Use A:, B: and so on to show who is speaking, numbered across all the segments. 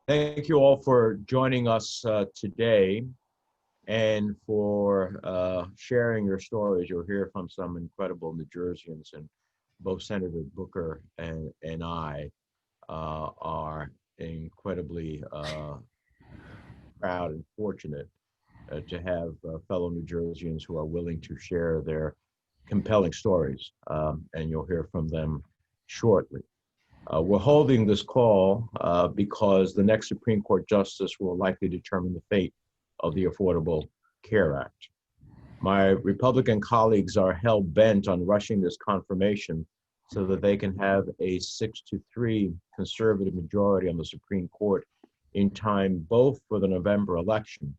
A: Thank you all for joining us today and for sharing your stories. You'll hear from some incredible New Jerseyans, and both Senator Booker and I are incredibly proud and fortunate to have fellow New Jerseyans who are willing to share their compelling stories, and you'll hear from them shortly. We're holding this call because the next Supreme Court justice will likely determine the fate of the Affordable Care Act. My Republican colleagues are hell-bent on rushing this confirmation so that they can have a 6-3 conservative majority on the Supreme Court in time both for the November election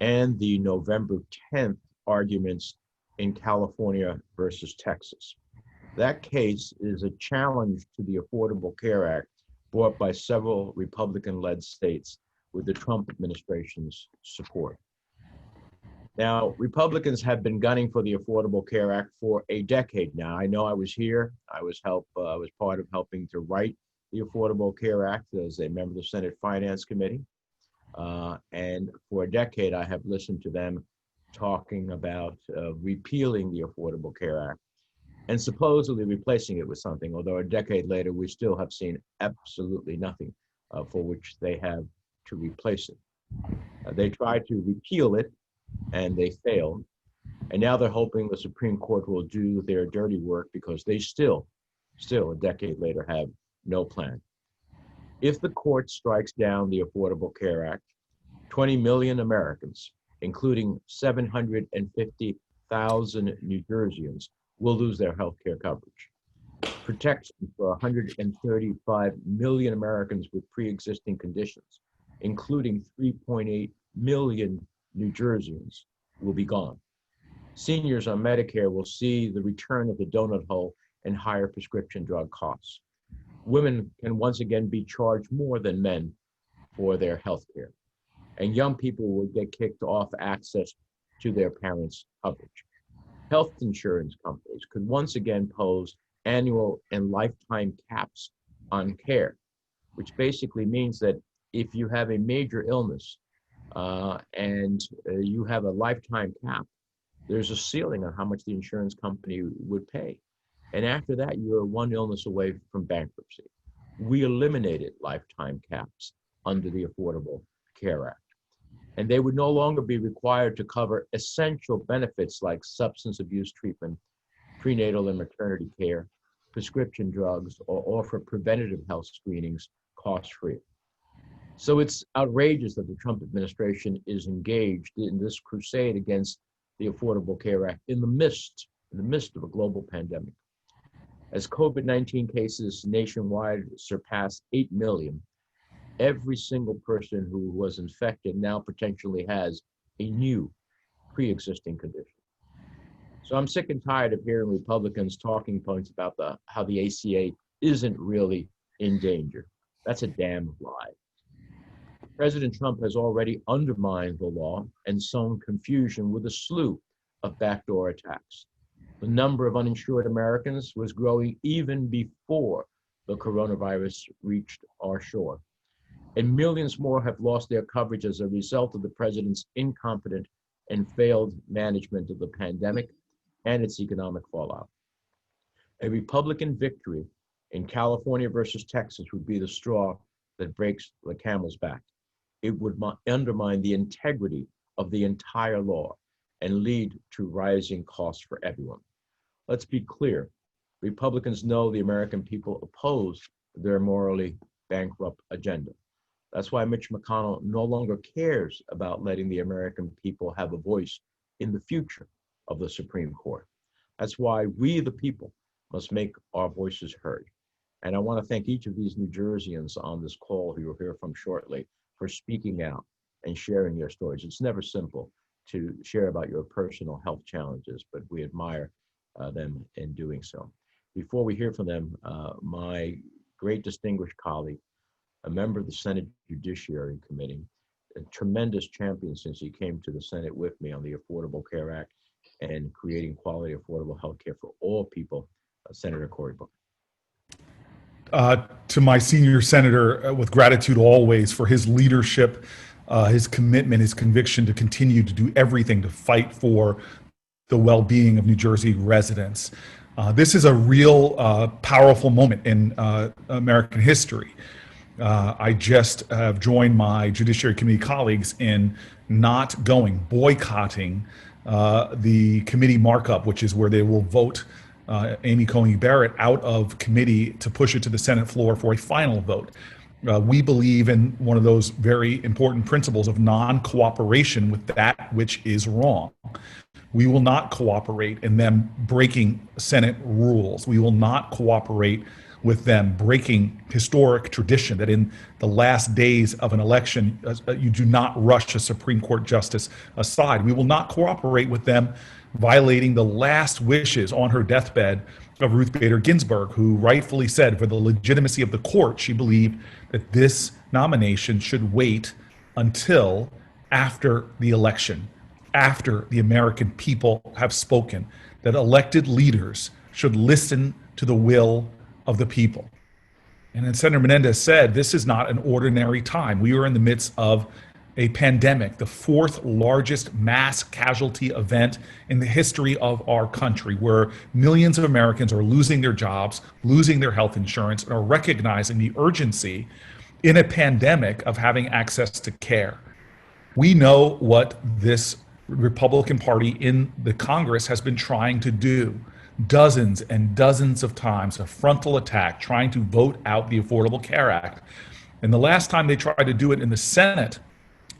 A: and the November 10th arguments in California versus Texas. That case is a challenge to the Affordable Care Act brought by several Republican-led states with the Trump administration's support. Now, Republicans have been gunning for the Affordable Care Act for a decade now. I know I was here. I was part of helping to write the Affordable Care Act as a member of the Senate Finance Committee. And for a decade, I have listened to them talking about repealing the Affordable Care Act and supposedly replacing it with something, although a decade later, we still have seen absolutely nothing for which they have to replace it. They tried to repeal it, and they failed. And now they're hoping the Supreme Court will do their dirty work because they still a decade later, have no plan. If the court strikes down the Affordable Care Act, 20 million Americans, including 750,000 New Jerseyans, will lose their health care coverage. Protection for 135 million Americans with pre-existing conditions, including 3.8 million New Jerseyans, will be gone. Seniors on Medicare will see the return of the donut hole and higher prescription drug costs. Women can once again be charged more than men for their health care. And young people will get kicked off access to their parents' coverage. Health insurance companies could once again pose annual and lifetime caps on care, which basically means that if you have a major illness and you have a lifetime cap, there's a ceiling on how much the insurance company would pay. And after that, you're one illness away from bankruptcy. We eliminated lifetime caps under the Affordable Care Act. And they would no longer be required to cover essential benefits like substance abuse treatment, prenatal and maternity care, prescription drugs, or offer preventative health screenings cost-free. So it's outrageous that the Trump administration is engaged in this crusade against the Affordable Care Act in the midst of a global pandemic. As COVID-19 cases nationwide surpass 8 million, every single person who was infected now potentially has a new pre-existing condition. So I'm sick and tired of hearing Republicans talking points about how the ACA isn't really in danger. That's a damn lie. President Trump has already undermined the law and sown confusion with a slew of backdoor attacks. The number of uninsured Americans was growing even before the coronavirus reached our shore. And millions more have lost their coverage as a result of the president's incompetent and failed management of the pandemic and its economic fallout. A Republican victory in California versus Texas would be the straw that breaks the camel's back. It would undermine the integrity of the entire law and lead to rising costs for everyone. Let's be clear. Republicans know the American people oppose their morally bankrupt agenda. That's why Mitch McConnell no longer cares about letting the American people have a voice in the future of the Supreme Court. That's why we, the people, must make our voices heard. And I want to thank each of these New Jerseyans on this call who you'll hear from shortly for speaking out and sharing your stories. It's never simple to share about your personal health challenges, but we admire them in doing so. Before we hear from them, my great distinguished colleague, a member of the Senate Judiciary Committee, a tremendous champion since he came to the Senate with me on the Affordable Care Act and creating quality, affordable health care for all people, Senator Cory Booker.
B: To my senior senator, with gratitude always for his leadership, his commitment, his conviction to continue to do everything to fight for the well-being of New Jersey residents. This is a real powerful moment in American history. I just have joined my Judiciary Committee colleagues in not boycotting the committee markup, which is where they will vote Amy Coney Barrett out of committee to push it to the Senate floor for a final vote. We believe in one of those very important principles of non-cooperation with that which is wrong. We will not cooperate in them breaking Senate rules. We will not cooperate with them breaking historic tradition that in the last days of an election, you do not rush a Supreme Court justice aside. We will not cooperate with them violating the last wishes on her deathbed of Ruth Bader Ginsburg, who rightfully said for the legitimacy of the court, she believed that this nomination should wait until after the election, after the American people have spoken, that elected leaders should listen to the will of the people. And as Senator Menendez said, this is not an ordinary time. We are in the midst of a pandemic, the fourth largest mass casualty event in the history of our country, where millions of Americans are losing their jobs, losing their health insurance, and are recognizing the urgency in a pandemic of having access to care. We know what this Republican Party in the Congress has been trying to do. Dozens and dozens of times, a frontal attack trying to vote out the Affordable Care Act. And the last time they tried to do it in the Senate,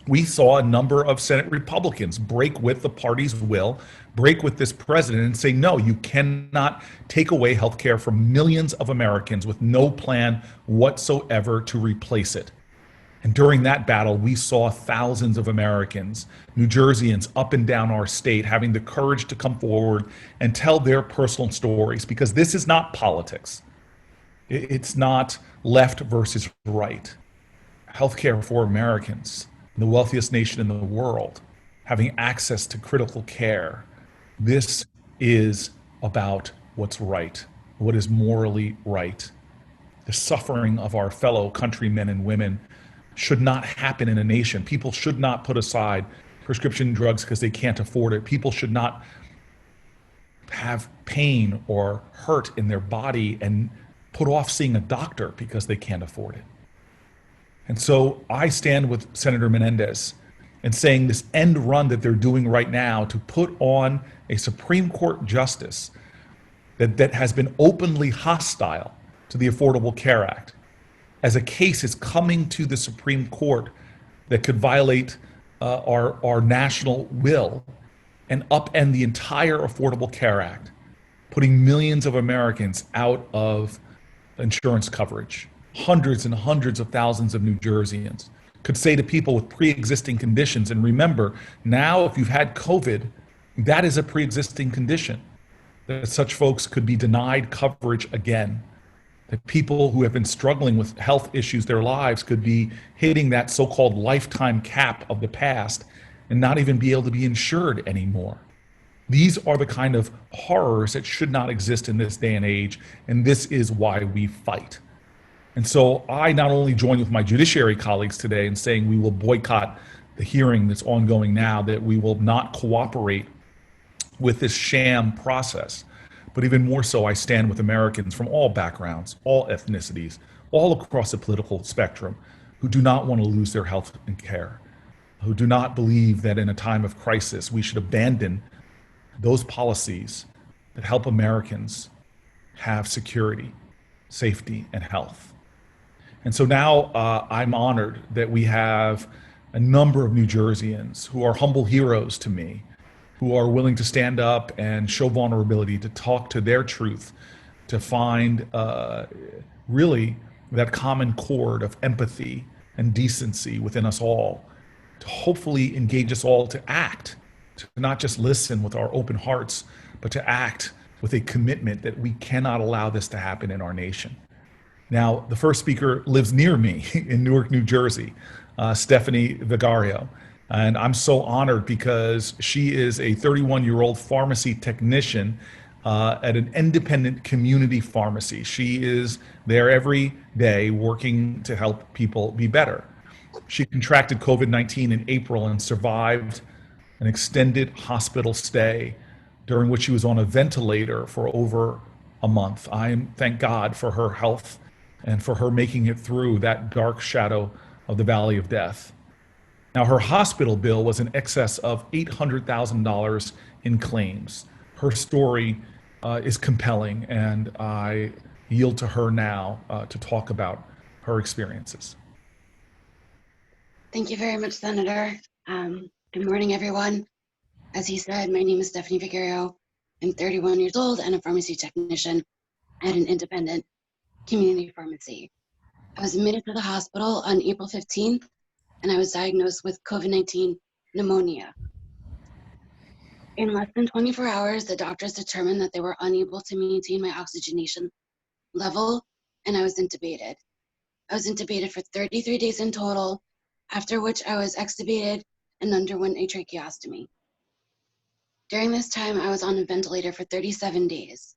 B: we saw a number of Senate Republicans break with the party's will, break with this president and say, no, you cannot take away health care from millions of Americans with no plan whatsoever to replace it. And during that battle, we saw thousands of Americans, New Jerseyans up and down our state, having the courage to come forward and tell their personal stories, because this is not politics. It's not left versus right. Healthcare for Americans, the wealthiest nation in the world, having access to critical care. This is about what's right, what is morally right. The suffering of our fellow countrymen and women should not happen in a nation. People should not put aside prescription drugs because they can't afford it. People should not have pain or hurt in their body and put off seeing a doctor because they can't afford it. And so I stand with Senator Menendez in saying this end run that they're doing right now to put on a Supreme Court justice that has been openly hostile to the Affordable Care Act, as a case is coming to the Supreme Court that could violate our national will and upend the entire Affordable Care Act, putting millions of Americans out of insurance coverage. Hundreds and hundreds of thousands of New Jerseyans could say to people with pre-existing conditions, and remember, now if you've had COVID, that is a pre-existing condition, that such folks could be denied coverage again. That people who have been struggling with health issues their lives could be hitting that so-called lifetime cap of the past and not even be able to be insured anymore. These are the kind of horrors that should not exist in this day and age, and this is why we fight. And so I not only join with my judiciary colleagues today in saying we will boycott the hearing that's ongoing now, that we will not cooperate with this sham process, but even more so, I stand with Americans from all backgrounds, all ethnicities, all across the political spectrum, who do not want to lose their health and care, who do not believe that in a time of crisis, we should abandon those policies that help Americans have security, safety, and health. And so now I'm honored that we have a number of New Jerseyans who are humble heroes to me, who are willing to stand up and show vulnerability, to talk to their truth, to find really that common chord of empathy and decency within us all, to hopefully engage us all to act, to not just listen with our open hearts, but to act with a commitment that we cannot allow this to happen in our nation. Now, the first speaker lives near me in Newark, New Jersey, Stephanie Vicario. And I'm so honored because she is a 31-year-old pharmacy technician at an independent community pharmacy. She is there every day working to help people be better. She contracted COVID-19 in April and survived an extended hospital stay during which she was on a ventilator for over a month. Thank God for her health and for her making it through that dark shadow of the valley of death. Now, her hospital bill was in excess of $800,000 in claims. Her story is compelling, and I yield to her now to talk about her experiences.
C: Thank you very much, Senator. Good morning, everyone. As he said, my name is Stephanie Vicario. I'm 31 years old and a pharmacy technician at an independent community pharmacy. I was admitted to the hospital on April 15th, and I was diagnosed with COVID-19 pneumonia. In less than 24 hours, the doctors determined that they were unable to maintain my oxygenation level, and I was intubated. I was intubated for 33 days in total, after which I was extubated and underwent a tracheostomy. During this time, I was on a ventilator for 37 days.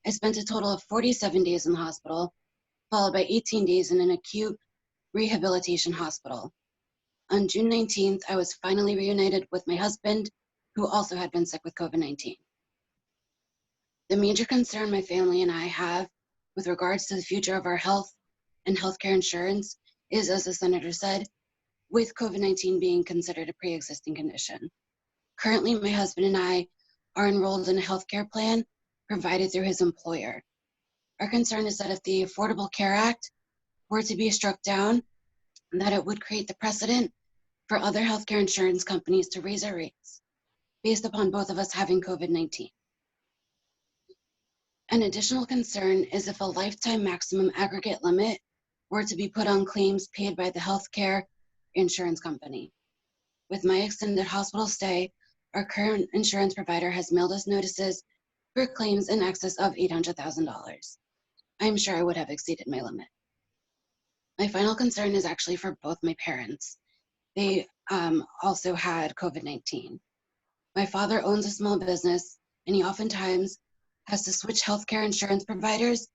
C: I spent a total of 47 days in the hospital, followed by 18 days in an acute rehabilitation hospital. On June 19th, I was finally reunited with my husband, who also had been sick with COVID-19. The major concern my family and I have with regards to the future of our health and healthcare insurance is, as the senator said, with COVID-19 being considered a pre-existing condition. Currently, my husband and I are enrolled in a healthcare plan provided through his employer. Our concern is that if the Affordable Care Act were to be struck down, that it would create the precedent for other healthcare insurance companies to raise our rates based upon both of us having COVID-19. An additional concern is if a lifetime maximum aggregate limit were to be put on claims paid by the healthcare insurance company. With my extended hospital stay, our current insurance provider has mailed us notices for claims in excess of $800,000. I am sure I would have exceeded my limit. My final concern is actually for both my parents. They also had COVID-19. My father owns a small business, and he oftentimes has to switch healthcare insurance providers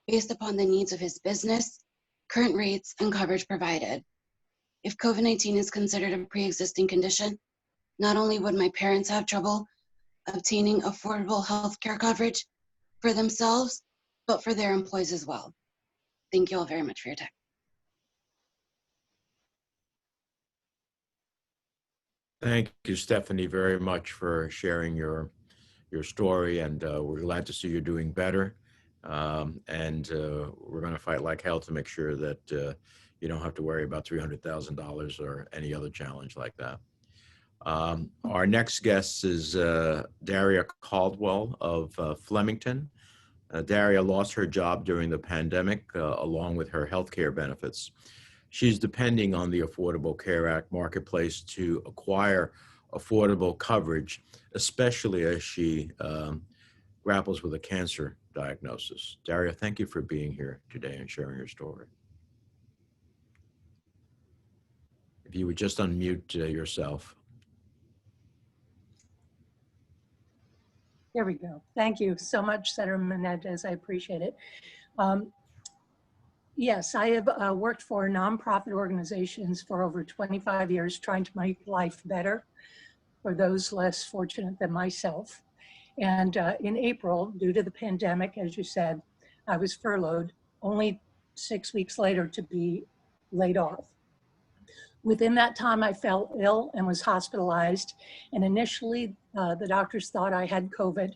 C: based upon the needs of his business, current rates, and coverage provided. If COVID-19 is considered a pre-existing condition, not only would my parents have trouble obtaining affordable healthcare coverage for themselves, but for their employees as well. Thank you all very much for your time.
A: Thank you, Stephanie, very much for sharing your story, and we're glad to see you're doing better. We're going to fight like hell to make sure that you don't have to worry about $300,000 or any other challenge like that. Our next guest is Daria Caldwell of Flemington. Daria lost her job during the pandemic, along with her health care benefits. She's depending on the Affordable Care Act marketplace to acquire affordable coverage, especially as she grapples with a cancer diagnosis. Daria, thank you for being here today and sharing your story. If you would just unmute yourself.
D: There we go. Thank you so much, Senator Menendez. I appreciate it. Yes, I have worked for nonprofit organizations for over 25 years, trying to make life better for those less fortunate than myself. And in April, due to the pandemic, as you said, I was furloughed, only 6 weeks later to be laid off. Within that time, I fell ill and was hospitalized. And initially, the doctors thought I had COVID,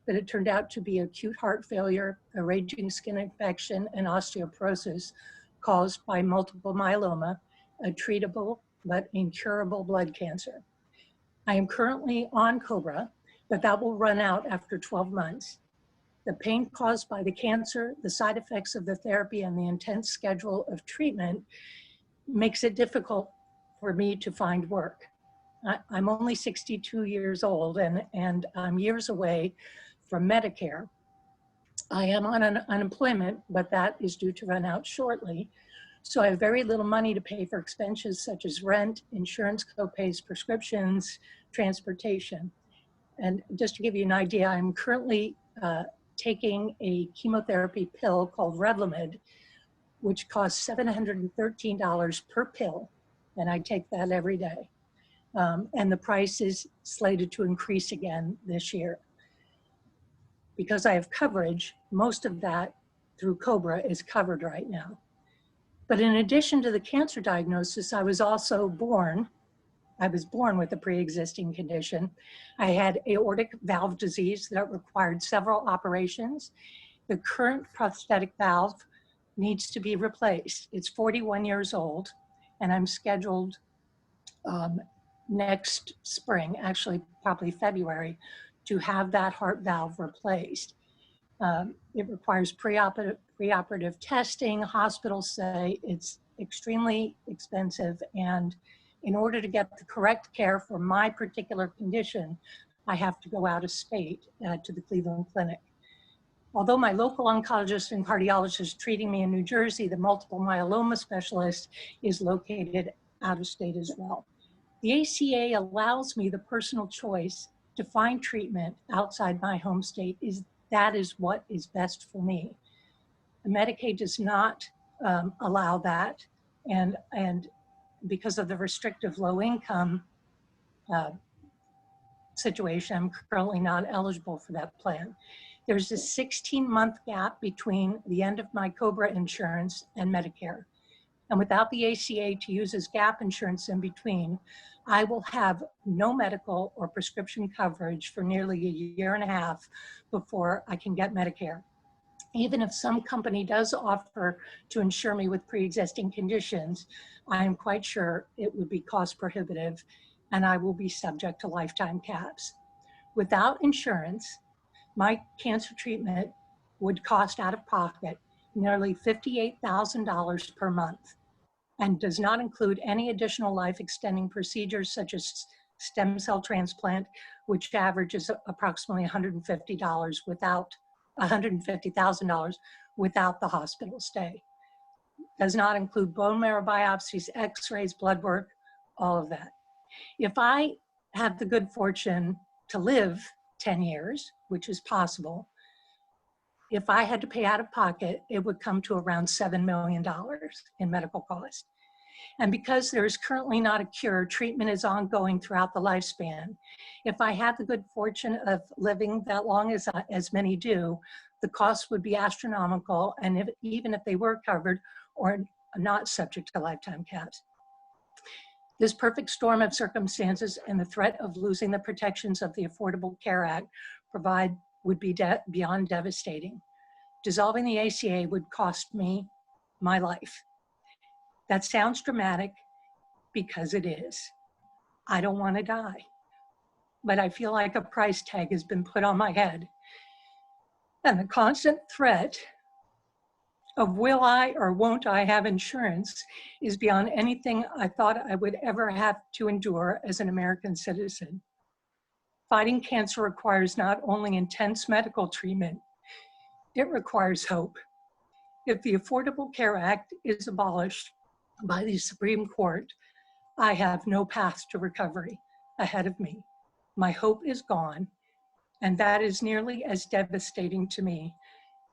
D: but it turned out to be acute heart failure, a raging skin infection, and osteoporosis caused by multiple myeloma, a treatable but incurable blood cancer. I am currently on COBRA, but that will run out after 12 months. The pain caused by the cancer, the side effects of the therapy, and the intense schedule of treatment makes it difficult for me to find work. I'm only 62 years old and I'm years away from Medicare. I am on unemployment, but that is due to run out shortly. So I have very little money to pay for expenses such as rent, insurance copays, prescriptions, transportation. And just to give you an idea, I'm currently taking a chemotherapy pill called Revlimid, which costs $713 per pill, and I take that every day. And the price is slated to increase again this year. Because I have coverage, most of that through COBRA is covered right now. But in addition to the cancer diagnosis, I was born with a pre-existing condition. I had aortic valve disease that required several operations. The current prosthetic valve needs to be replaced. It's 41 years old, and I'm scheduled next spring, actually probably February, to have that heart valve replaced. It requires preoperative testing. Hospitals say it's extremely expensive, and in order to get the correct care for my particular condition, I have to go out of state to the Cleveland Clinic. Although my local oncologist and cardiologist treating me in New Jersey, the multiple myeloma specialist is located out of state as well. The ACA allows me the personal choice to find treatment outside my home state. That is what is best for me. Medicaid does not allow that, and because of the restrictive low income situation, I'm currently not eligible for that plan. There's a 16-month gap between the end of my COBRA insurance and Medicare. And without the ACA to use as gap insurance in between, I will have no medical or prescription coverage for nearly a year and a half before I can get Medicare. Even if some company does offer to insure me with pre-existing conditions, I am quite sure it would be cost prohibitive and I will be subject to lifetime caps. Without insurance, my cancer treatment would cost out of pocket nearly $58,000 per month and does not include any additional life extending procedures such as stem cell transplant, which averages approximately $150,000 without the hospital stay. Does not include bone marrow biopsies, x-rays, blood work, all of that. If I have the good fortune to live 10 years, which is possible, if I had to pay out of pocket, it would come to around $7 million in medical costs. And because there is currently not a cure, treatment is ongoing throughout the lifespan. If I had the good fortune of living that long as many do, the costs would be astronomical, and even if they were covered or not subject to lifetime caps. This perfect storm of circumstances and the threat of losing the protections of the Affordable Care Act would be beyond devastating. Dissolving the ACA would cost me my life. That sounds dramatic because it is. I don't want to die, but I feel like a price tag has been put on my head. And the constant threat of will I or won't I have insurance is beyond anything I thought I would ever have to endure as an American citizen. Fighting cancer requires not only intense medical treatment, it requires hope. If the Affordable Care Act is abolished by the Supreme Court, I have no path to recovery ahead of me. My hope is gone, and that is nearly as devastating to me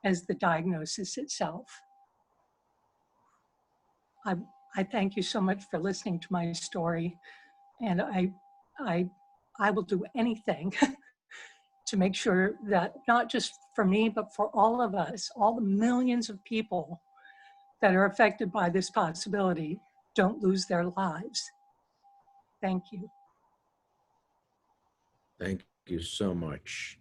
D: as the diagnosis itself. I thank you so much for listening to my story, and I will do anything to make sure that not just for me, but for all of us, all the millions of people that are affected by this possibility, don't lose their lives. Thank you.
A: Thank you so much.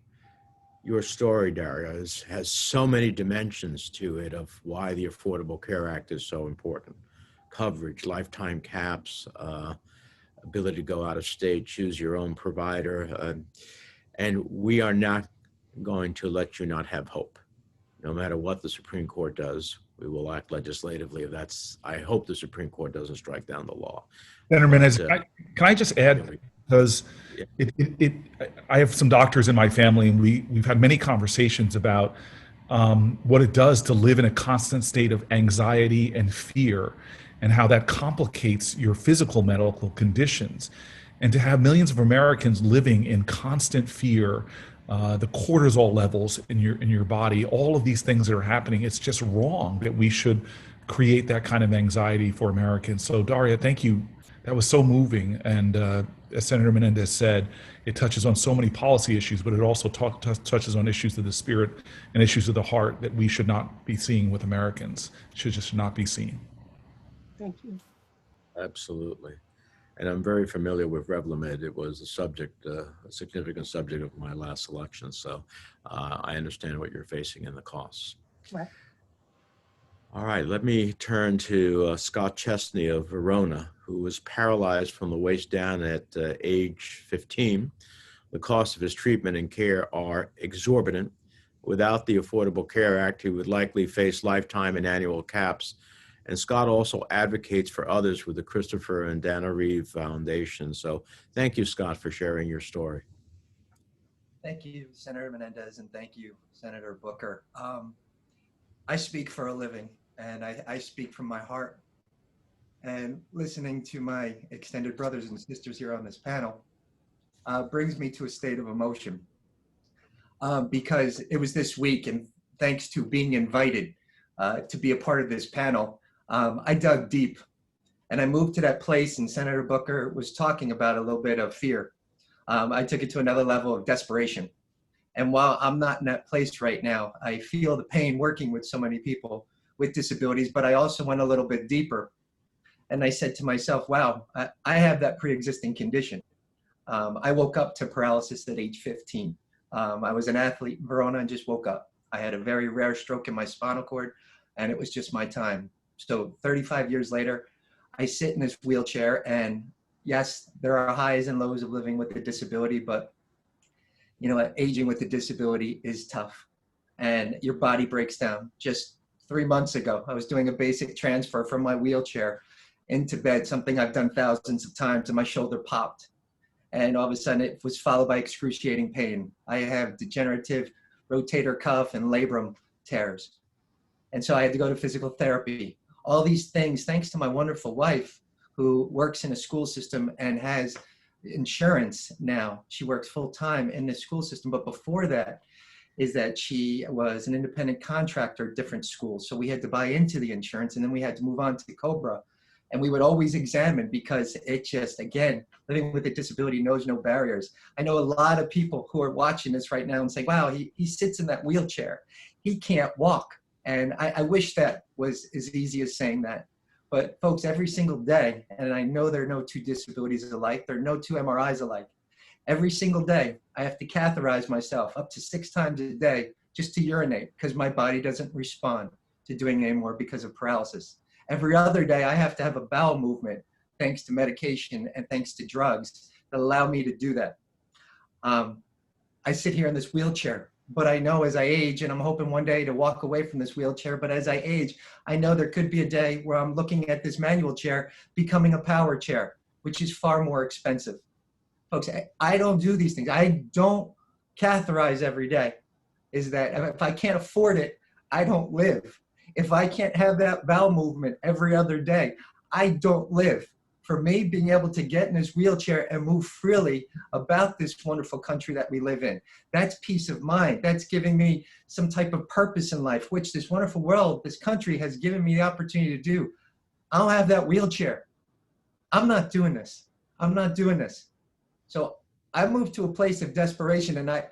A: Your story, Daria, has so many dimensions to it of why the Affordable Care Act is so important. Coverage, lifetime caps, ability to go out of state, choose your own provider. And we are not going to let you not have hope. No matter what the Supreme Court does, we will act legislatively. I hope the Supreme Court doesn't strike down the law.
B: Senator Menendez, can I just add, because I have some doctors in my family, and we've had many conversations about what it does to live in a constant state of anxiety and fear, and how that complicates your physical medical conditions. And to have millions of Americans living in constant fear the cortisol levels in your body, all of these things that are happening. It's just wrong that we should create that kind of anxiety for Americans. So Daria, thank you. That was so moving. And as Senator Menendez said, it touches on so many policy issues, but it also touches on issues of the spirit and issues of the heart that we should not be seeing with Americans, should just not be seen.
D: Thank you.
A: Absolutely. And I'm very familiar with Revlimid. It was a subject, a significant subject of my last election. So I understand what you're facing and the costs.
D: Right.
A: All right, let me turn to Scott Chesney of Verona, who was paralyzed from the waist down at age 15. The costs of his treatment and care are exorbitant. Without the Affordable Care Act, he would likely face lifetime and annual caps. And Scott also advocates for others with the Christopher and Dana Reeve Foundation. So thank you, Scott, for sharing your story.
E: Thank you, Senator Menendez, and thank you, Senator Booker. I speak for a living, and I speak from my heart. And listening to my extended brothers and sisters here on this panel brings me to a state of emotion because it was this week, and thanks to being invited to be a part of this panel, I dug deep, and I moved to that place, and Senator Booker was talking about a little bit of fear. I took it to another level of desperation. And while I'm not in that place right now, I feel the pain working with so many people with disabilities, but I also went a little bit deeper. And I said to myself, wow, I have that pre-existing condition. I woke up to paralysis at age 15. I was an athlete in Verona and just woke up. I had a very rare stroke in my spinal cord, and it was just my time. So 35 years later, I sit in this wheelchair, and yes, there are highs and lows of living with a disability, but you know, aging with a disability is tough and your body breaks down. Just 3 months ago, I was doing a basic transfer from my wheelchair into bed, something I've done thousands of times, and my shoulder popped. And all of a sudden it was followed by excruciating pain. I have degenerative rotator cuff and labrum tears. And so I had to go to physical therapy. All these things, thanks to my wonderful wife, who works in a school system and has insurance now. She works full time in the school system, but before that is that she was an independent contractor at different schools. So we had to buy into the insurance, and then we had to move on to COBRA. And we would always examine, because it just, again, living with a disability knows no barriers. I know a lot of people who are watching this right now and say, wow, he sits in that wheelchair. He can't walk. And I wish that was as easy as saying that. But folks, every single day, and I know there are no two disabilities alike, there are no two MRIs alike. Every single day, I have to catheterize myself up to 6 times a day just to urinate, because my body doesn't respond to doing it anymore because of paralysis. Every other day, I have to have a bowel movement, thanks to medication and thanks to drugs that allow me to do that. I sit here in this wheelchair, but I know as I age, and I'm hoping one day to walk away from this wheelchair, but as I age, I know there could be a day where I'm looking at this manual chair becoming a power chair, which is far more expensive. Folks, I don't do these things. I don't catheterize every day. Is that if I can't afford it, I don't live. If I can't have that bowel movement every other day, I don't live. For me, being able to get in this wheelchair and move freely about this wonderful country that we live in, that's peace of mind. That's giving me some type of purpose in life, which this wonderful world, this country has given me the opportunity to do. I don't have that wheelchair. I'm not doing this. I'm not doing this. So I moved to a place of desperation, and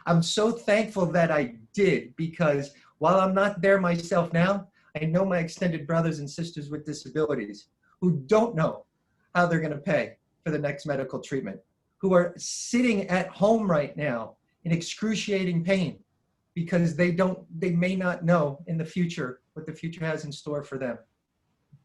E: I'm so thankful that I did, because while I'm not there myself now, I know my extended brothers and sisters with disabilities who don't know how they're going to pay for the next medical treatment, who are sitting at home right now in excruciating pain because they may not know in the future what the future has in store for them.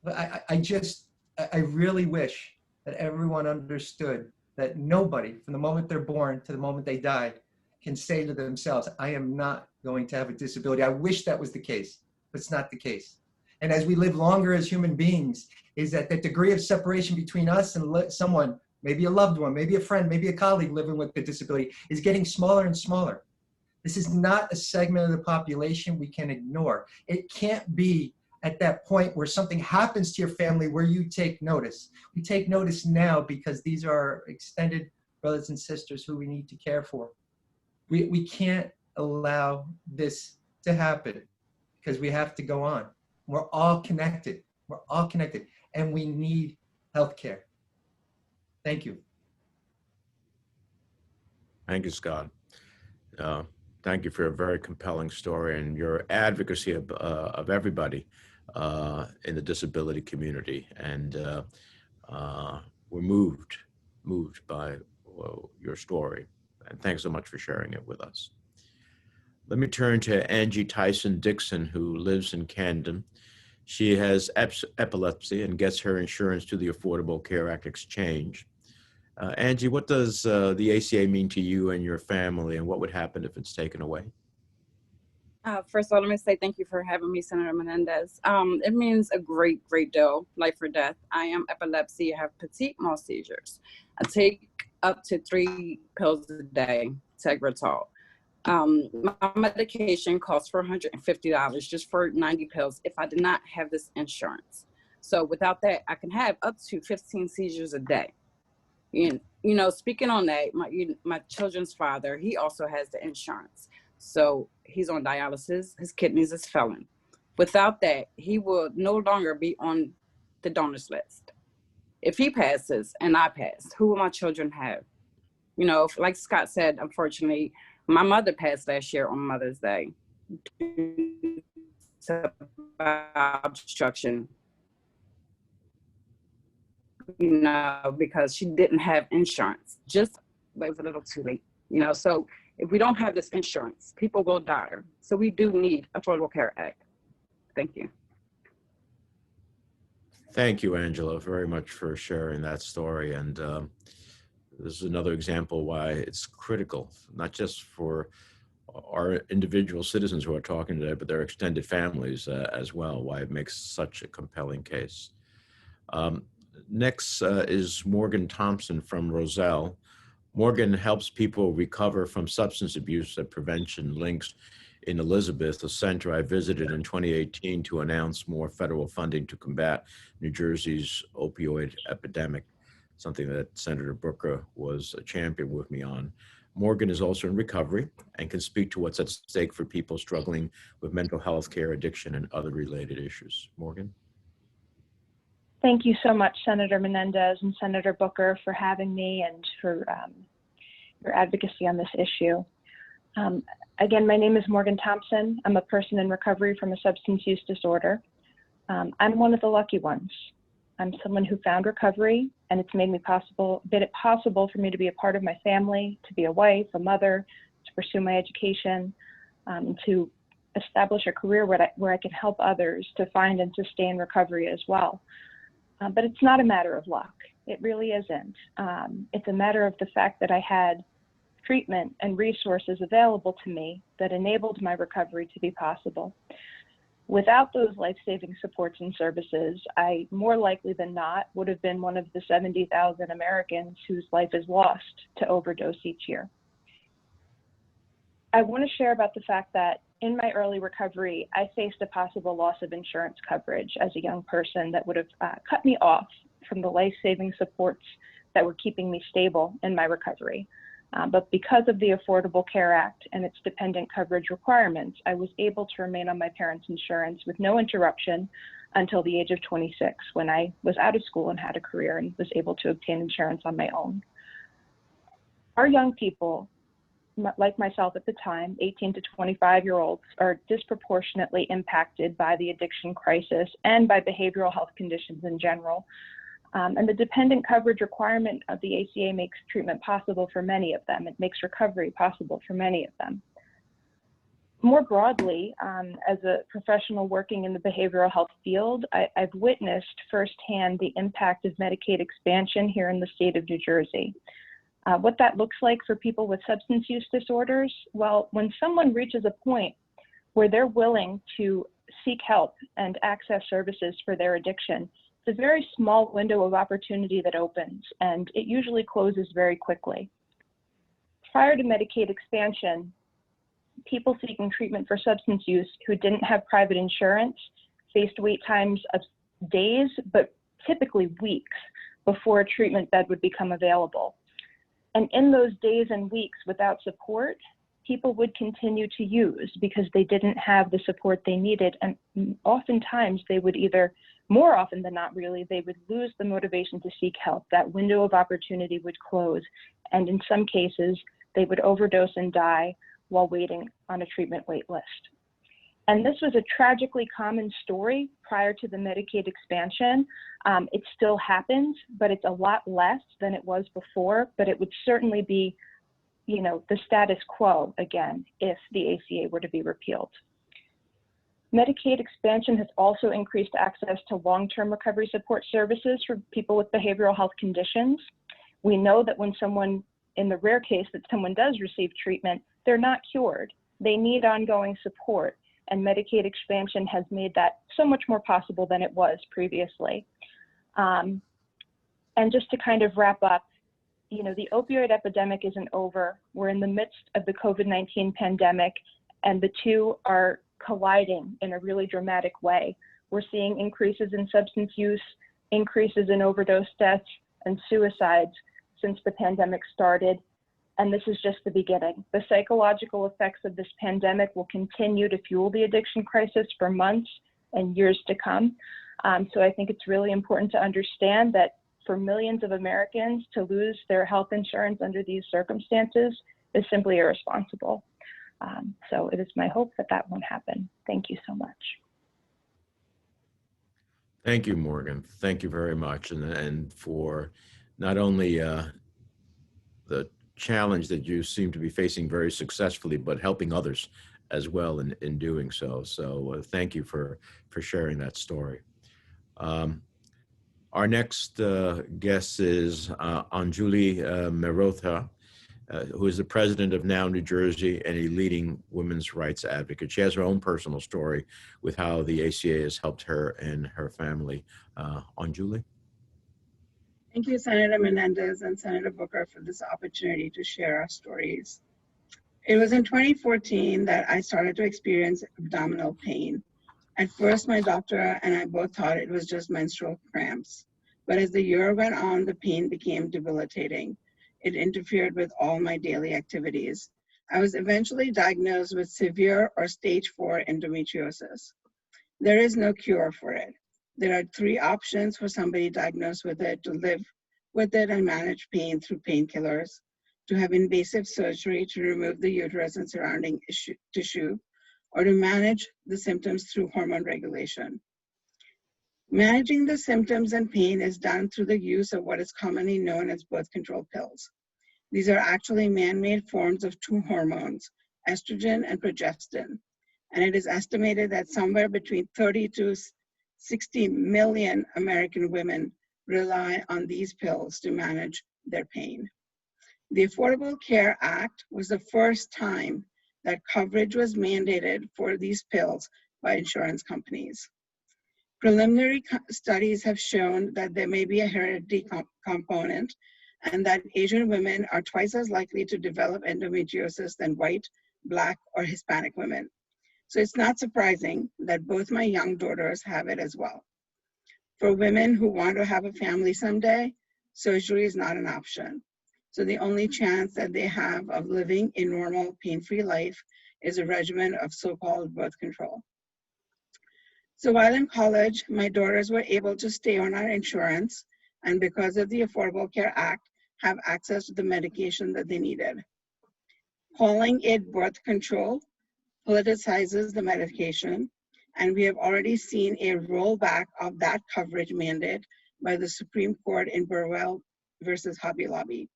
E: But I really wish that everyone understood that nobody, from the moment they're born to the moment they die, can say to themselves, I am not going to have a disability. I wish that was the case, but it's not the case. And as we live longer as human beings, is that the degree of separation between us and someone, maybe a loved one, maybe a friend, maybe a colleague living with a disability, is getting smaller and smaller. This is not a segment of the population we can ignore. It can't be at that point where something happens to your family where you take notice. We take notice now because these are our extended brothers and sisters who we need to care for. We can't allow this to happen because we have to go on. We're all connected. We're all connected, and we need healthcare. Thank you.
A: Thank you, Scott. Thank you for a very compelling story and your advocacy of everybody in the disability community. And we're moved by your story. And thanks so much for sharing it with us. Let me turn to Angie Tyson Dixon, who lives in Camden. She has epilepsy and gets her insurance to the Affordable Care Act exchange. Angie, what does the ACA mean to you and your family, and what would happen if it's taken away?
F: First of all, let me say thank you for having me, Senator Menendez. It means a great deal, life or death. I am epilepsy. I have petit mal seizures. I take up to 3 pills a day, Tegretol. My medication costs $450 just for 90 pills if I did not have this insurance. So without that, I can have up to 15 seizures a day. You know, speaking on that, my children's father, he also has the insurance. So he's on dialysis. His kidneys is failing. Without that, he will no longer be on the donors list. If he passes and I pass, who will my children have? You know, like Scott said, unfortunately, my mother passed last year on Mother's Day due to obstruction, you know, because she didn't have insurance. Just, but it was a little too late, you know. So if we don't have this insurance, people will die. So we do need Affordable Care Act. Thank you.
A: Thank you, Angela, very much for sharing that story. And this is another example why it's critical, not just for our individual citizens who are talking today, but their extended families as well, why it makes such a compelling case. Next is Morgan Thompson from Roselle. Morgan helps people recover from substance abuse at Prevention Links in Elizabeth, a center I visited in 2018 to announce more federal funding to combat New Jersey's opioid epidemic, something that Senator Booker was a champion with me on. Morgan is also in recovery and can speak to what's at stake for people struggling with mental health care, addiction, and other related issues. Morgan?
G: Thank you so much, Senator Menendez and Senator Booker, for having me and for your advocacy on this issue. Again, my name is Morgan Thompson. I'm a person in recovery from a substance use disorder. I'm one of the lucky ones. I'm someone who found recovery, and it's made it possible for me to be a part of my family, to be a wife, a mother, to pursue my education, to establish a career where I can help others to find and sustain recovery as well. But it's not a matter of luck. It really isn't. It's a matter of the fact that I had treatment and resources available to me that enabled my recovery to be possible. Without those life-saving supports and services, I more likely than not would have been one of the 70,000 Americans whose life is lost to overdose each year. I want to share about the fact that in my early recovery, I faced a possible loss of insurance coverage as a young person that would have cut me off from the life-saving supports that were keeping me stable in my recovery. But because of the Affordable Care Act and its dependent coverage requirements, I was able to remain on my parents' insurance with no interruption until the age of 26, when I was out of school and had a career and was able to obtain insurance on my own. Our young people, like myself at the time, 18 to 25-year-olds, are disproportionately impacted by the addiction crisis and by behavioral health conditions in general. And the dependent coverage requirement of the ACA makes treatment possible for many of them. It makes recovery possible for many of them. More broadly, as a professional working in the behavioral health field, I've witnessed firsthand the impact of Medicaid expansion here in the state of New Jersey. What that looks like for people with substance use disorders, well, when someone reaches a point where they're willing to seek help and access services for their addiction, it's a very small window of opportunity that opens, and it usually closes very quickly. Prior to Medicaid expansion, people seeking treatment for substance use who didn't have private insurance faced wait times of days, but typically weeks before a treatment bed would become available. And in those days and weeks without support, people would continue to use because they didn't have the support they needed. And oftentimes they would either, more often than not really, they would lose the motivation to seek help. That window of opportunity would close. And in some cases, they would overdose and die while waiting on a treatment wait list. And this was a tragically common story prior to the Medicaid expansion. It still happens, but it's a lot less than it was before, but it would certainly be, you know, the status quo again if the ACA were to be repealed. Medicaid expansion has also increased access to long-term recovery support services for people with behavioral health conditions. We know that when someone, in the rare case that someone does receive treatment, they're not cured. They need ongoing support, and Medicaid expansion has made that so much more possible than it was previously. And just to kind of wrap up, you know, the opioid epidemic isn't over. We're in the midst of the COVID-19 pandemic, and the two are colliding in a really dramatic way. We're seeing increases in substance use, increases in overdose deaths and suicides since the pandemic started, and this is just the beginning. The psychological effects of this pandemic will continue to fuel the addiction crisis for months and years to come. So I think it's really important to understand that for millions of Americans to lose their health insurance under these circumstances is simply irresponsible. So it is my hope that that won't happen. Thank you so much.
A: Thank you, Morgan. Thank you very much. And for not only the challenge that you seem to be facing very successfully, but helping others as well in doing so. So thank you for sharing that story. Our next guest is Anjuli Mehrotra, who is the president of Now New Jersey and a leading women's rights advocate. She has her own personal story with how the ACA has helped her and her family. Anjuli?
H: Thank you, Senator Menendez and Senator Booker, for this opportunity to share our stories. It was in 2014 that I started to experience abdominal pain. At first, my doctor and I both thought it was just menstrual cramps. But as the year went on, the pain became debilitating. It interfered with all my daily activities. I was eventually diagnosed with severe or stage 4 endometriosis. There is no cure for it. There are 3 options for somebody diagnosed with it: to live with it and manage pain through painkillers, to have invasive surgery to remove the uterus and surrounding tissue, or to manage the symptoms through hormone regulation. Managing the symptoms and pain is done through the use of what is commonly known as birth control pills. These are actually man-made forms of 2 hormones, estrogen and progestin. And it is estimated that somewhere between 30 to 60 million American women rely on these pills to manage their pain. The Affordable Care Act was the first time that coverage was mandated for these pills by insurance companies. Preliminary studies have shown that there may be a hereditary component, and that Asian women are twice as likely to develop endometriosis than white, Black, or Hispanic women. So it's not surprising that both my young daughters have it as well. For women who want to have a family someday, surgery is not an option. So the only chance that they have of living a normal, pain-free life is a regimen of so-called birth control. So while in college, my daughters were able to stay on our insurance, and because of the Affordable Care Act, have access to the medication that they needed. Calling it birth control politicizes the medication, and we have already seen a rollback of that coverage mandate by the Supreme Court in Burwell versus Hobby Lobby.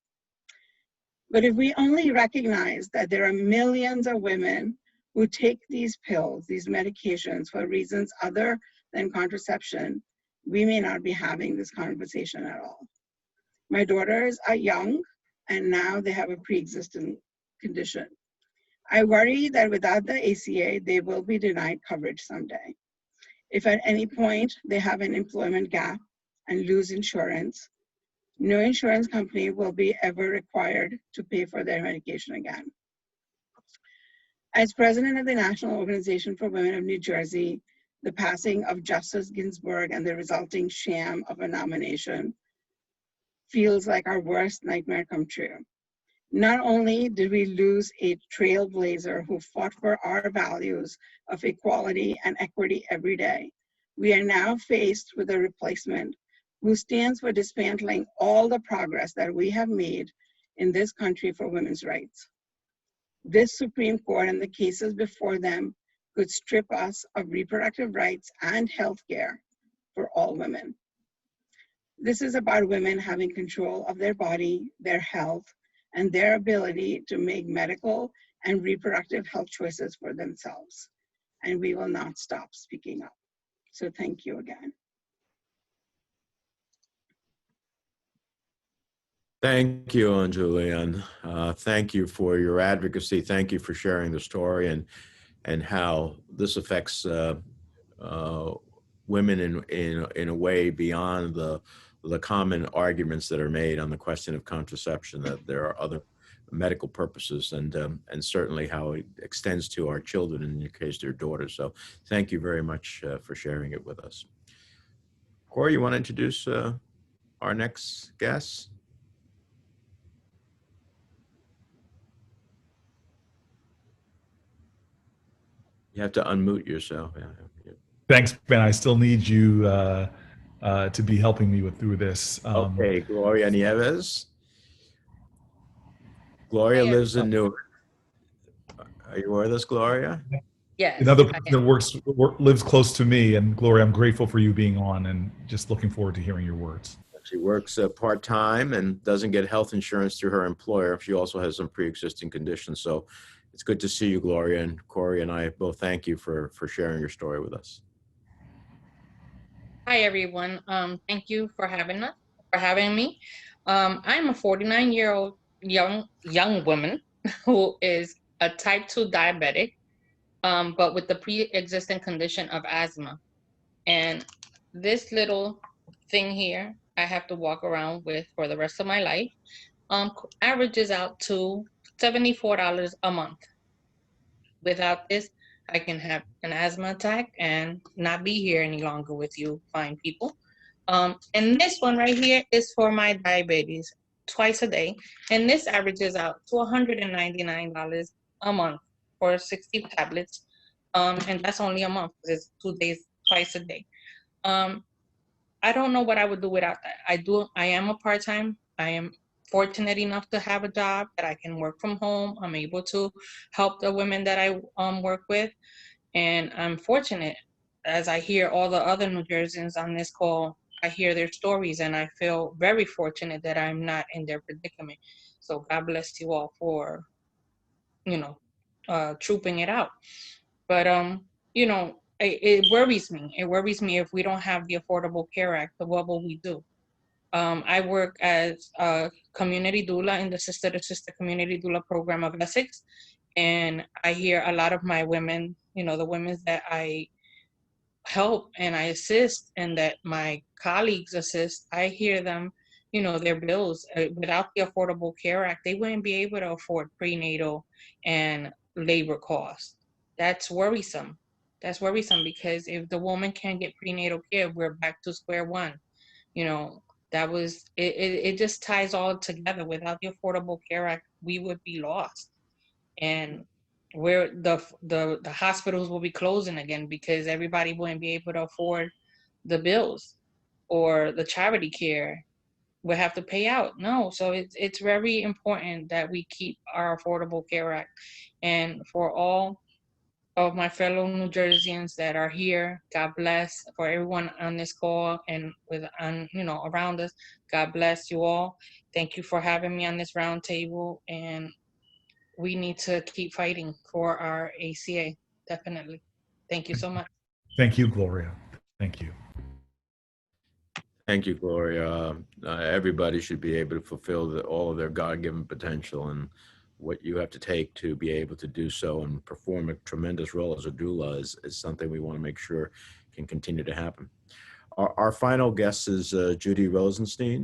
H: But if we only recognize that there are millions of women who take these pills, these medications, for reasons other than contraception, we may not be having this conversation at all. My daughters are young, and now they have a pre-existing condition. I worry that without the ACA, they will be denied coverage someday. If at any point they have an employment gap and lose insurance, no insurance company will be ever required to pay for their medication again. As president of the National Organization for Women of New Jersey, the passing of Justice Ginsburg and the resulting sham of a nomination feels like our worst nightmare come true. Not only did we lose a trailblazer who fought for our values of equality and equity every day, we are now faced with a replacement who stands for dismantling all the progress that we have made in this country for women's rights. This Supreme Court and the cases before them could strip us of reproductive rights and health care for all women. This is about women having control of their body, their health, and their ability to make medical and reproductive health choices for themselves. And we will not stop speaking up. So thank you again.
A: Thank you, Anjali, and thank you for your advocacy. Thank you for sharing the story and how this affects women in a way beyond the common arguments that are made on the question of contraception, that there are other medical purposes, and certainly how it extends to our children, in your case, their daughters. So thank you very much for sharing it with us. Cory, you want to introduce our next guest? You have to unmute yourself. Yeah.
B: Thanks, Ben. I still need you to be helping me through this.
A: Okay, Gloria Nieves. Gloria lives in Newark. Are you with us, Gloria?
I: Yes.
B: Another person that lives close to me, and Gloria, I'm grateful for you being on and just looking forward to hearing your words.
A: She works part-time and doesn't get health insurance through her employer. She also has some pre-existing conditions. So it's good to see you, Gloria, and Cory and I both thank you for sharing your story with us.
I: Hi, everyone. Thank you for having me. I'm a 49-year-old young woman who is a type 2 diabetic, but with the pre-existing condition of asthma. And this little thing here, I have to walk around with for the rest of my life, averages out to $74 a month. Without this, I can have an asthma attack and not be here any longer with you fine people. And this one right here is for my diabetes, twice a day. And this averages out to $199 a month for 60 tablets. And that's only a month because it's 2 days, twice a day. I don't know what I would do without that. I am a part-time. I am fortunate enough to have a job that I can work from home. I'm able to help the women that I work with. And I'm fortunate, as I hear all the other New Jerseyans on this call, I hear their stories, and I feel very fortunate that I'm not in their predicament. So God bless you all for, trooping it out. But, it worries me. It worries me if we don't have the Affordable Care Act, what will we do? I work as a community doula in the Sister to Sister Community Doula Program of Essex. And I hear a lot of my women, the women that I help and I assist and that my colleagues assist, I hear them, their bills. Without the Affordable Care Act, they wouldn't be able to afford prenatal and labor costs. That's worrisome. That's worrisome because if the woman can't get prenatal care, we're back to square one. It just ties all together. Without the Affordable Care Act, we would be lost. And where the hospitals will be closing again because everybody wouldn't be able to afford the bills, or the charity care will have to pay out. No, so it's very important that we keep our Affordable Care Act. And for all of my fellow New Jerseyans that are here, God bless. For everyone on this call and around us, God bless you all. Thank you for having me on this roundtable, and we need to keep fighting for our ACA, definitely. Thank you so much.
B: Thank you, Gloria. Thank you.
A: Thank you, Gloria. Everybody should be able to fulfill all of their God-given potential, and what you have to take to be able to do so and perform a tremendous role as a doula is something we want to make sure can continue to happen. Our final guest is Judy Rosenstein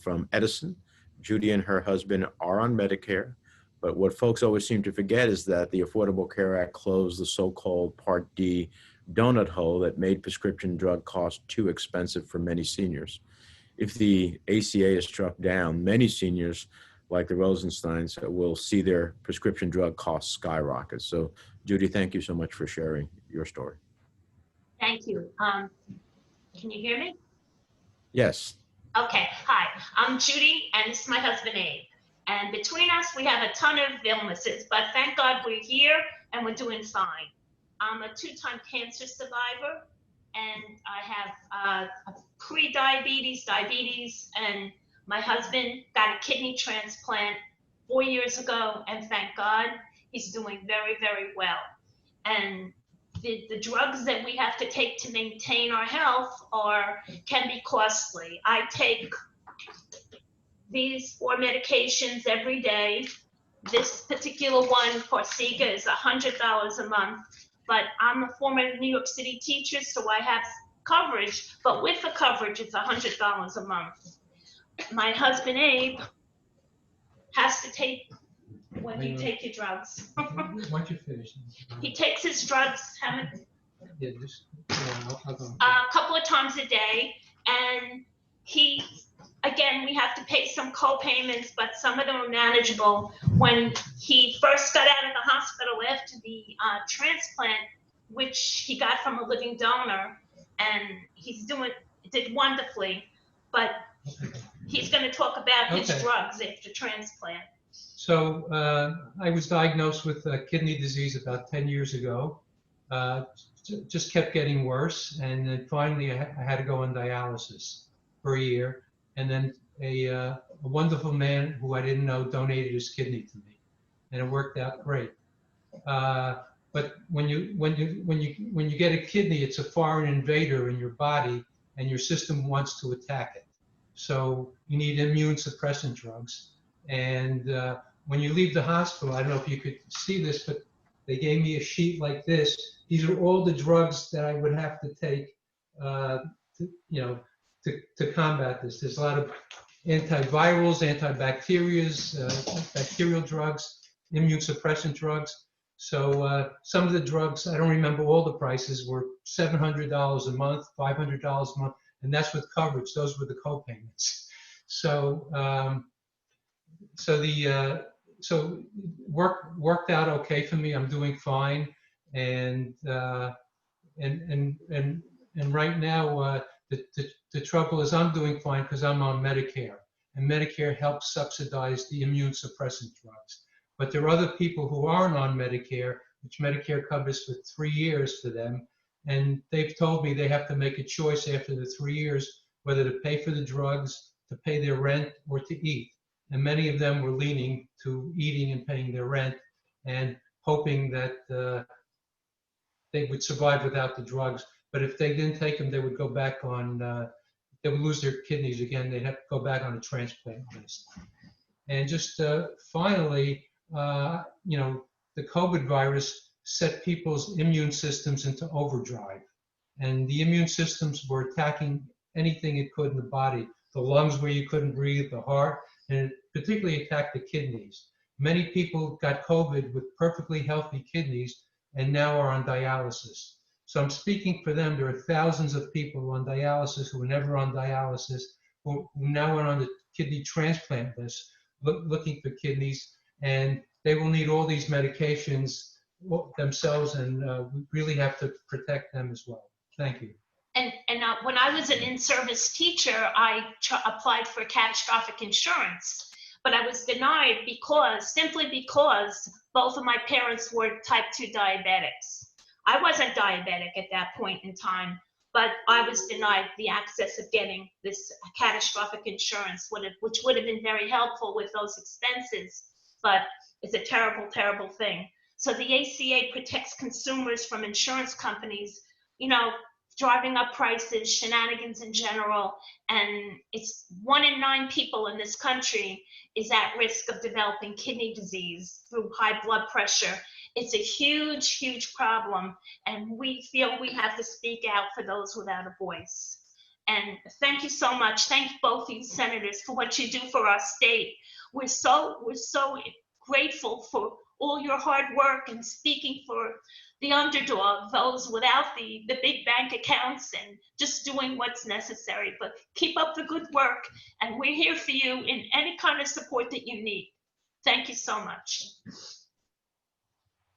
A: from Edison. Judy and her husband are on Medicare, but what folks always seem to forget is that the Affordable Care Act closed the so-called Part D donut hole that made prescription drug costs too expensive for many seniors. If the ACA is struck down, many seniors like the Rosensteins will see their prescription drug costs skyrocket. So Judy, thank you so much for sharing your story.
J: Thank you. Can you hear me?
A: Yes.
J: Okay, hi, I'm Judy and this is my husband Abe. And between us, we have a ton of illnesses, but thank God we're here and we're doing fine. I'm a 2-time cancer survivor and I have pre-diabetes, diabetes, and my husband got a kidney transplant 4 years ago, and thank God he's doing very, very well. And the drugs that we have to take to maintain our health can be costly. I take these 4 medications every day. This particular one, Forxiga, is $100 a month, but I'm a former New York City teacher, so I have coverage, but with the coverage, it's $100 a month. My husband, Abe, has to take, when do you take your drugs?
K: Once you finish.
J: He takes his drugs,
K: Yeah, just, I'll go.
J: a couple of times a day, and again, we have to pay some co-payments, but some of them are manageable. When he first got out of the hospital after the transplant, which he got from a living donor, and did wonderfully, but he's going to talk about his drugs after transplant.
K: So I was diagnosed with kidney disease about 10 years ago. Just kept getting worse, and then finally I had to go on dialysis for a year. And then a wonderful man who I didn't know donated his kidney to me, and it worked out great. But when you get a kidney, it's a foreign invader in your body, and your system wants to attack it. So you need immune suppressant drugs. And when you leave the hospital, I don't know if you could see this, but they gave me a sheet like this. These are all the drugs that I would have to take, to combat this. There's a lot of antivirals, antibacterials, bacterial drugs, immune suppressant drugs. So some of the drugs, I don't remember all the prices, were $700 a month, $500 a month, and that's with coverage. Those were the co-payments. So so worked out okay for me. I'm doing fine, and right now the trouble is I'm doing fine because I'm on Medicare, and Medicare helps subsidize the immune suppressant drugs. But there are other people who aren't on Medicare, which Medicare covers for 3 years for them, and they've told me they have to make a choice after the 3 years whether to pay for the drugs, to pay their rent, or to eat. And many of them were leaning to eating and paying their rent and hoping that they would survive without the drugs. But if they didn't take them, they would go back on, they would lose their kidneys again. They'd have to go back on a transplant list. And just finally, the COVID virus set people's immune systems into overdrive. And the immune systems were attacking anything it could in the body, the lungs where you couldn't breathe, the heart, and it particularly attacked the kidneys. Many people got COVID with perfectly healthy kidneys and now are on dialysis. So I'm speaking for them. There are thousands of people on dialysis who were never on dialysis, who now are on the kidney transplant list looking for kidneys, and they will need all these medications themselves, and we really have to protect them as well. Thank you.
J: And when I was an in-service teacher, I applied for catastrophic insurance, but I was denied simply because both of my parents were type 2 diabetics. I wasn't diabetic at that point in time, but I was denied the access of getting this catastrophic insurance, which would have been very helpful with those expenses, but it's a terrible, terrible thing. So the ACA protects consumers from insurance companies, driving up prices, shenanigans in general, and it's 1 in 9 people in this country is at risk of developing kidney disease through high blood pressure. It's a huge, huge problem, and we feel we have to speak out for those without a voice. And thank you so much. Thank both of you senators for what you do for our state. We're so grateful for all your hard work and speaking for the underdog, those without the big bank accounts, and just doing what's necessary. But keep up the good work, and we're here for you in any kind of support that you need. Thank you so much.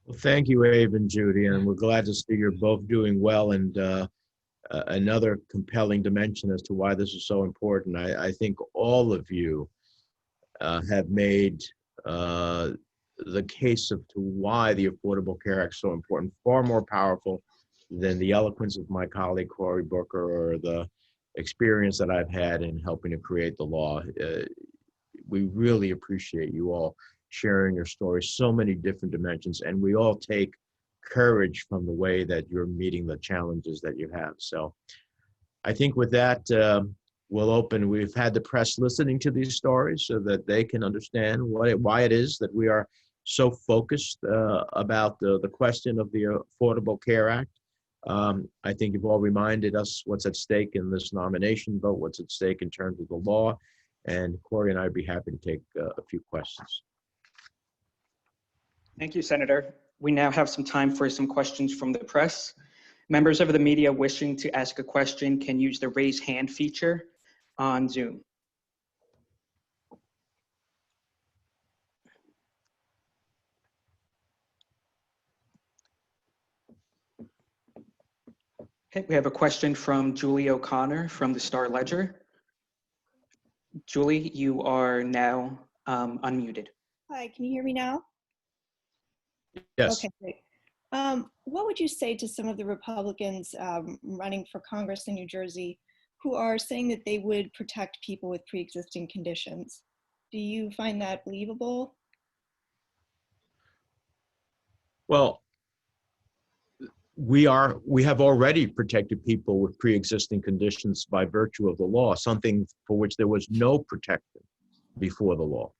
A: Well, thank you, Abe and Judy, and we're glad to see you're both doing well. And another compelling dimension as to why this is so important. I think all of you have made the case of to why the Affordable Care Act is so important, far more powerful than the eloquence of my colleague Cory Booker or the experience that I've had in helping to create the law. We really appreciate you all sharing your stories, so many different dimensions, and we all take courage from the way that you're meeting the challenges that you have. So I think with that, we'll open. We've had the press listening to these stories so that they can understand why it is that we are so focused about the question of the Affordable Care Act. I think you've all reminded us what's at stake in this nomination vote, what's at stake in terms of the law, and Cory and I would be happy to take a few questions.
L: Thank you, Senator. We now have some time for some questions from the press. Members of the media wishing to ask a question can use the raise hand feature on Zoom. Okay, we have a question from Julie O'Connor from the Star Ledger. Julie, you are now unmuted.
M: Hi, can you hear me now?
A: Yes.
M: Okay, great. What would you say to some of the Republicans running for Congress in New Jersey who are saying that they would protect people with pre-existing conditions? Do you find that believable?
A: Well, we have already protected people with pre-existing conditions by virtue of the law, something for which there was no protection before the law.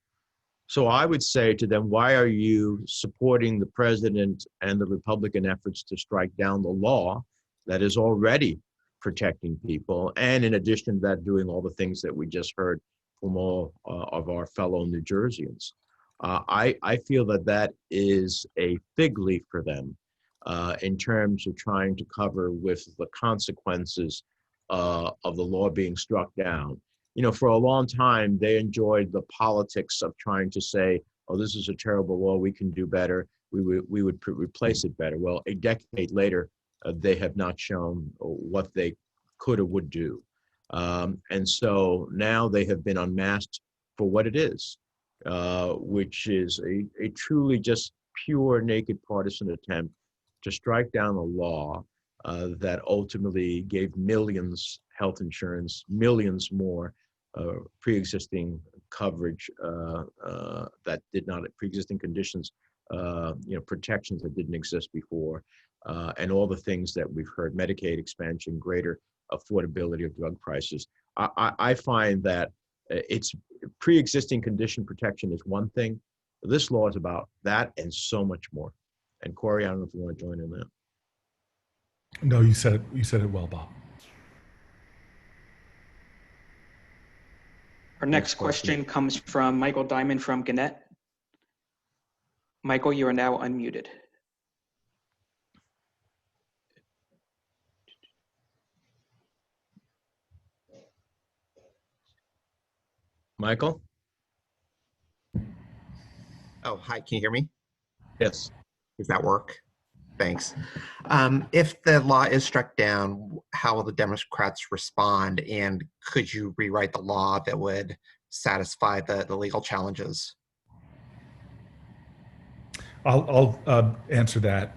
A: So I would say to them, why are you supporting the president and the Republican efforts to strike down the law that is already protecting people? And in addition to that, doing all the things that we just heard from all of our fellow New Jerseyans. I feel that that is a fig leaf for them in terms of trying to cover with the consequences of the law being struck down. You know, for a long time, they enjoyed the politics of trying to say, oh, this is a terrible law, we can do better, we would replace it better. Well, a decade later, they have not shown what they could or would do. And so now they have been unmasked for what it is, which is a truly just pure, naked partisan attempt to strike down a law that ultimately gave millions health insurance, millions more pre-existing coverage that did not, pre-existing conditions, protections that didn't exist before, and all the things that we've heard, Medicaid expansion, greater affordability of drug prices. I find that it's pre-existing condition protection is one thing. This law is about that and so much more. And Cory, I don't know if you want to join in that.
B: No, you said it well, Bob.
L: Our next question comes from Michael Diamond from Gannett. Michael, you are now unmuted.
A: Michael?
N: Oh, hi, can you hear me?
A: Yes.
N: Does that work? Thanks. If the law is struck down, how will the Democrats respond? And could you rewrite the law that would satisfy the legal challenges?
B: I'll answer that.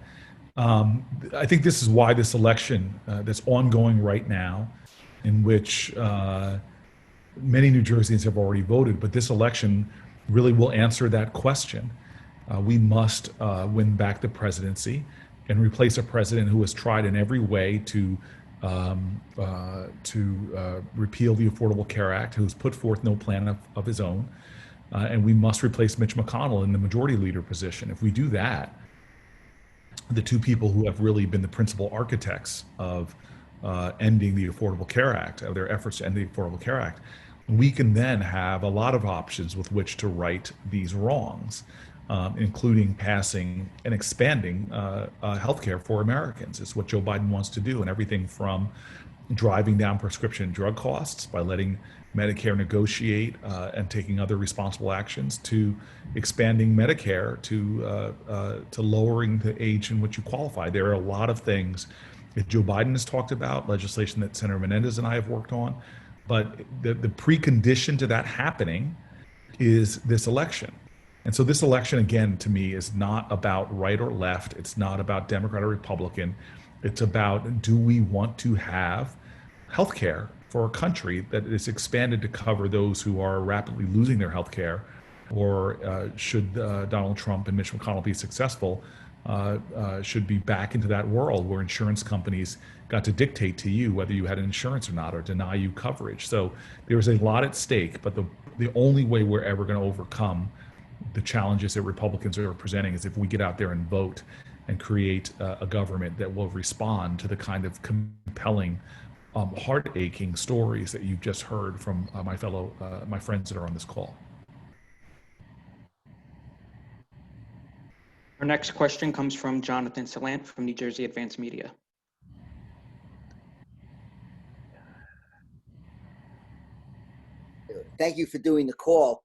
B: I think this is why this election that's ongoing right now, in which many New Jerseyans have already voted, but this election really will answer that question. We must win back the presidency and replace a president who has tried in every way to repeal the Affordable Care Act, who's put forth no plan of his own. And we must replace Mitch McConnell in the majority leader position. If we do that, the two people who have really been the principal architects of ending the Affordable Care Act, of their efforts to end the Affordable Care Act, we can then have a lot of options with which to right these wrongs. including passing and expanding healthcare for Americans. It's what Joe Biden wants to do, and everything from driving down prescription drug costs by letting Medicare negotiate and taking other responsible actions, to expanding Medicare to lowering the age in which you qualify. There are a lot of things that Joe Biden has talked about, legislation that Senator Menendez and I have worked on, but the precondition to that happening is this election. And so this election, again, to me, is not about right or left. It's not about Democrat or Republican. It's about, do we want to have health care for a country that is expanded to cover those who are rapidly losing their health care, or should Donald Trump and Mitch McConnell be successful, should be back into that world where insurance companies got to dictate to you whether you had insurance or not, or deny you coverage. So there's a lot at stake, but the only way we're ever going to overcome the challenges that Republicans are presenting is if we get out there and vote and create a government that will respond to the kind of compelling, heart-aching stories that you've just heard from my friends that are on this call.
L: Our next question comes from Jonathan Salant from New Jersey Advanced Media.
O: Thank you for doing the call.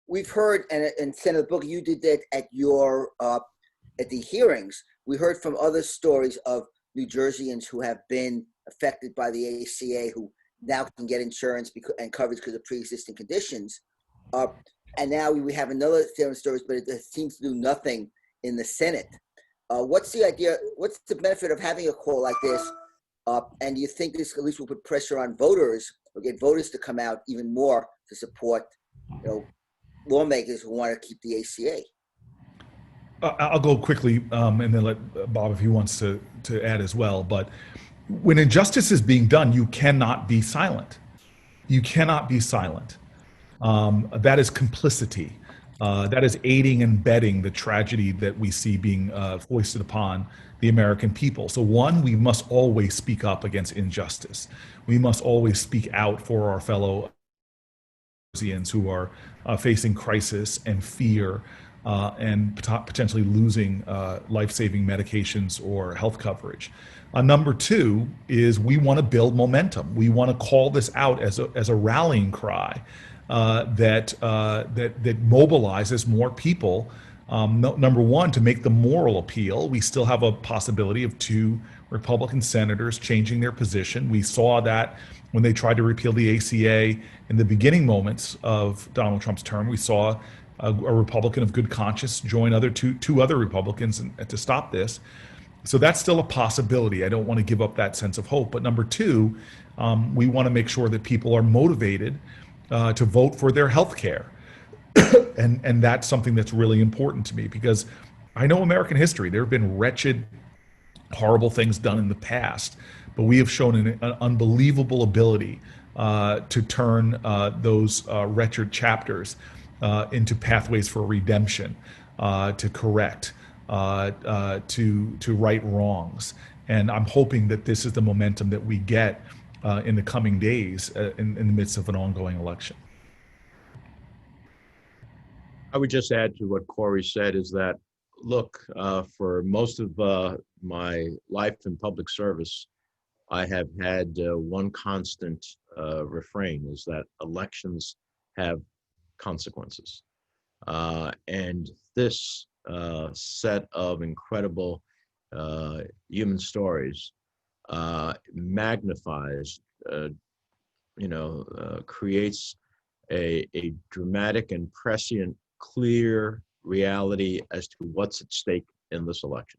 O: We've heard, and Senator Booker, you did that at your at the hearings. We heard from other stories of New Jerseyans who have been affected by the ACA, who now can get insurance and coverage because of pre-existing conditions. And now we have another set of stories, but it seems to do nothing in the Senate. What's the idea? What's the benefit of having a call like this? And do you think this at least will put pressure on voters, or get voters to come out even more to support, lawmakers who want to keep the ACA?
B: I'll go quickly, and then let Bob, if he wants to add as well. But when injustice is being done, you cannot be silent. You cannot be silent. That is complicity. That is aiding and abetting the tragedy that we see being foisted upon the American people. So one, we must always speak up against injustice. We must always speak out for our fellow Americans who are facing crisis and fear and potentially losing life-saving medications or health coverage. Number two is we want to build momentum. We want to call this out as a rallying cry that mobilizes more people. Number one, to make the moral appeal. We still have a possibility of 2 Republican senators changing their position. We saw that when they tried to repeal the ACA in the beginning moments of Donald Trump's term. We saw a Republican of good conscience join two other Republicans to stop this. So that's still a possibility. I don't want to give up that sense of hope. But number two, we want to make sure that people are motivated to vote for their health care. And that's something that's really important to me, because I know American history. There have been wretched, horrible things done in the past, but we have shown an unbelievable ability to turn those wretched chapters into pathways for redemption, to correct, to right wrongs. And I'm hoping that this is the momentum that we get in the coming days in the midst of an ongoing election.
A: I would just add to what Cory said is that, look, for most of my life in public service, I have had one constant refrain, is that elections have consequences. And this set of incredible human stories magnifies, creates a dramatic and prescient, clear reality as to what's at stake in this election.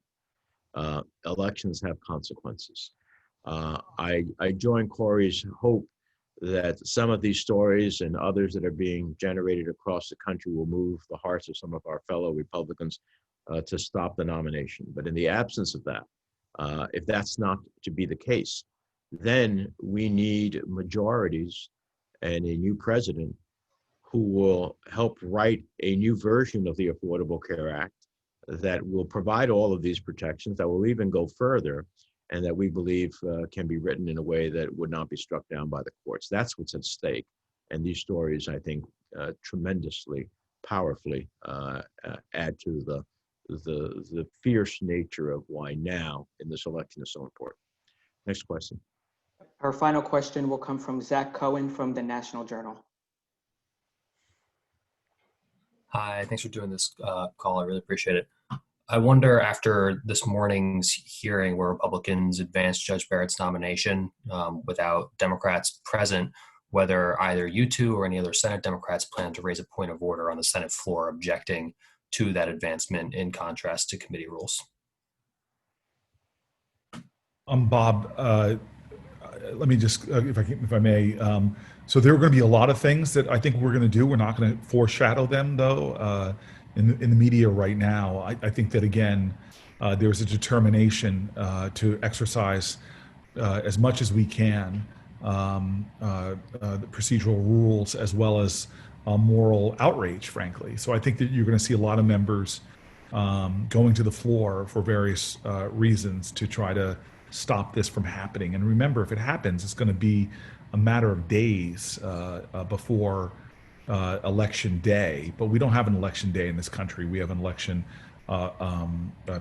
A: Elections have consequences. I join Cory's hope that some of these stories and others that are being generated across the country will move the hearts of some of our fellow Republicans to stop the nomination. But in the absence of that, if that's not to be the case, then we need majorities and a new president who will help write a new version of the Affordable Care Act that will provide all of these protections, that will even go further, and that we believe can be written in a way that would not be struck down by the courts. That's what's at stake. And these stories, I think, tremendously powerfully add to the fierce nature of why now in this election is so important. Next question.
L: Our final question will come from Zach Cohen from the National Journal.
P: Hi, thanks for doing this call. I really appreciate it. I wonder, after this morning's hearing where Republicans advanced Judge Barrett's nomination without Democrats present, whether either you two or any other Senate Democrats plan to raise a point of order on the Senate floor objecting to that advancement in contrast to committee rules.
B: Bob, let me just, if I may. So there are going to be a lot of things that I think we're going to do. We're not going to foreshadow them, though, in the media right now. I think that, again, there's a determination to exercise as much as we can the procedural rules as well as moral outrage, frankly. So I think that you're going to see a lot of members going to the floor for various reasons to try to stop this from happening. And remember, if it happens, it's going to be a matter of days before election day. But we don't have an election day in this country. We have an election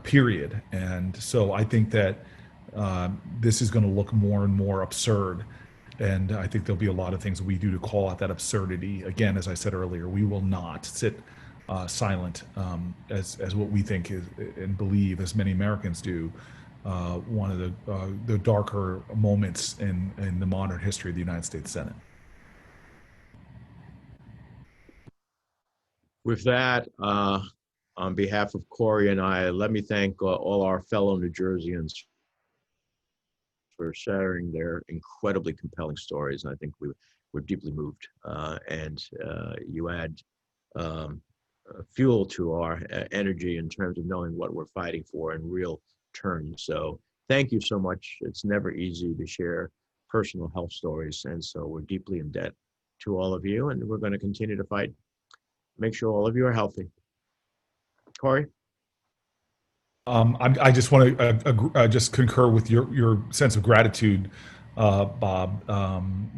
B: period. And so I think that this is going to look more and more absurd. And I think there'll be a lot of things that we do to call out that absurdity. Again, as I said earlier, we will not sit silent as what we think is and believe, as many Americans do, one of the darker moments in the modern history of the United States Senate.
A: With that, on behalf of Cory and I, let me thank all our fellow New Jerseyans for sharing their incredibly compelling stories. And I think we're deeply moved. And you add fuel to our energy in terms of knowing what we're fighting for in real terms. So thank you so much. It's never easy to share personal health stories. And so we're deeply in debt to all of you. And we're going to continue to fight. Make sure all of you are healthy. Cory?
B: I just want to just concur with your sense of gratitude, Bob.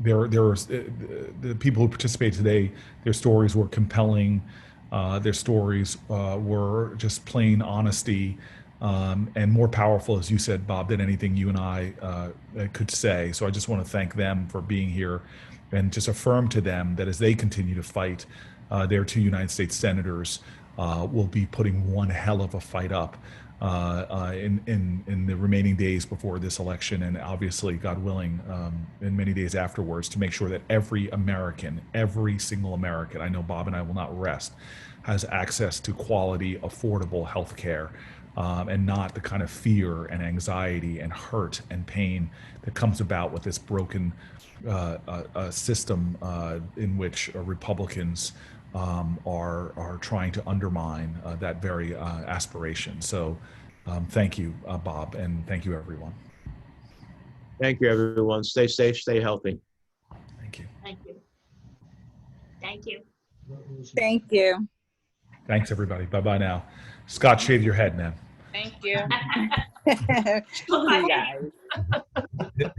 B: There was the people who participated today. Their stories were compelling. Their stories were just plain honesty, and more powerful, as you said, Bob, than anything you and I could say. So I just want to thank them for being here, and just affirm to them that as they continue to fight, their two United States senators will be putting one hell of a fight up in the remaining days before this election, and obviously, God willing, in many days afterwards, to make sure that every American, every single American, I know Bob and I will not rest, has access to quality, affordable health care, and not the kind of fear and anxiety and hurt and pain that comes about with this broken system in which Republicans are trying to undermine that very aspiration. So thank you, Bob, and thank you, everyone.
A: Thank you, everyone. Stay safe, stay healthy.
B: Thank you.
J: Thank you. Thank you.
F: Thank you.
B: Thanks, everybody. Bye-bye now. Scott, shave your head, man.
I: Thank you.
F: You guys.